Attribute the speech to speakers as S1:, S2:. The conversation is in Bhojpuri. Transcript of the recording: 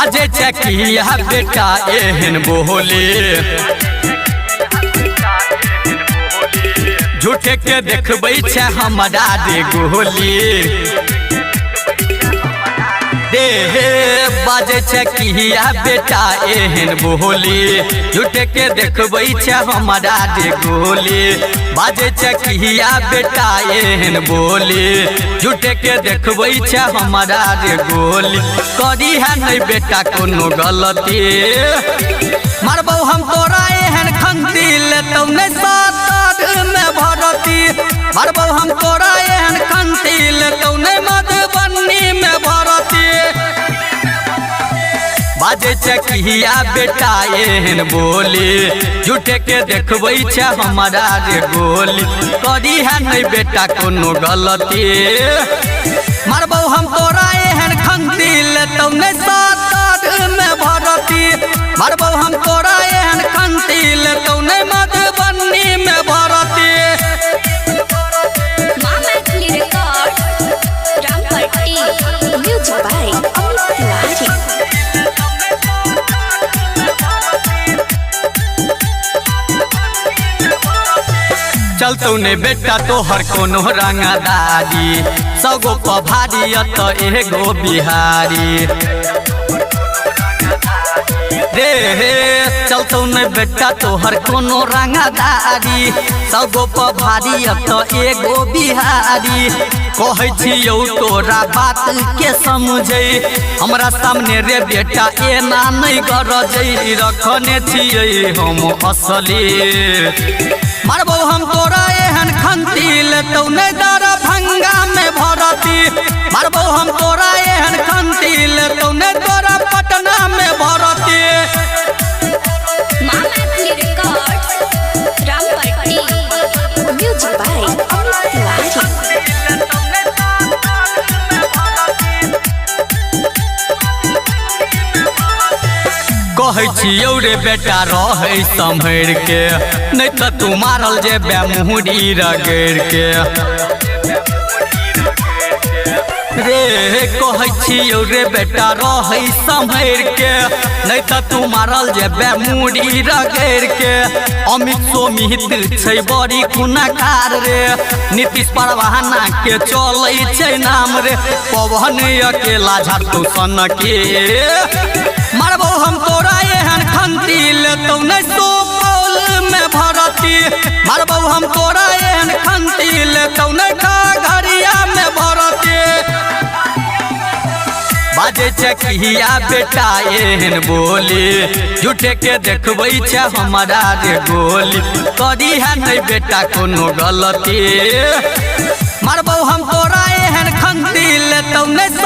S1: बाजे चकिया बेटा एहन बोले झूठे के देखबै छै हमरा रे गोली दे बाजे चकिया बेटा एहन बोली झूठे के देखबै छै हमरा रे गोली बाजे चकिया बेटा एहन बोली झूठे के देखबै छै हमरा रे गोली करी है नहीं बेटा कोनो गलती मारबौ हम तोरा एहन खंती लेतौ नहीं सात में भरती मारबौ हम तोरा एहन खंती लेतौ नहीं मधुबनी में भरती बाजे चकिया बेटा एहन बोली झूठे के देखबै छै हमरा रे गोली करी है नहीं बेटा कोनो गलती मारबौ हम तोरा एहन खंती लेतौ नहीं सात में भरती मारबौ हम तोरा एहन खंती लेतौ नहीं मधुबनी में भरती
S2: Music by Amit Tiwari.
S1: चलतौ ने बेटा तोहर कोनो रंगदारी सगो पभारी तो एगो बिहारी रे चलतौ ने बेटा तोहर कोनो रंगदारी सगो पभारी तो एगो बिहारी कहै छियौ तोरा बात के समझै हमरा सामने रे बेटा एना नहीं गरजै रखने छियै हम असली मारबौ हम तोरा एहन खंती लेतौ नहीं दरभंगा में भरती मारबौ हम तोरा एहन खंती लेतौ नहीं तोरा पटना में भरती
S2: Music by Amit Tiwari.
S1: कहै छियौ रे बेटा रहै सम्हर के नहीं तो तू मारल जेबे मुहरी रगड़ के रे कहै छियौ रे बेटा रहै सम्हर के नहीं तो तू मारल जेबे मुहरी रगड़ के अमित सोमित छै बड़ी खुनाकार रे नीतीश परवाना के चलै छै नाम रे पवन अकेला झाटू सन के मारबौ हम तोरा एहन खंती लेतौ नहीं सुपौल में भरती मारबौ हम तोरा एहन खंती लेतौ नहीं खगड़िया में भरती बाजे चकिया बेटा एहन बोली झूठे के देखबै छै हमरा रे गोली करी है नहीं बेटा कोनो गलती मारबौ हम तोरा एहन खंती लेतौ नहीं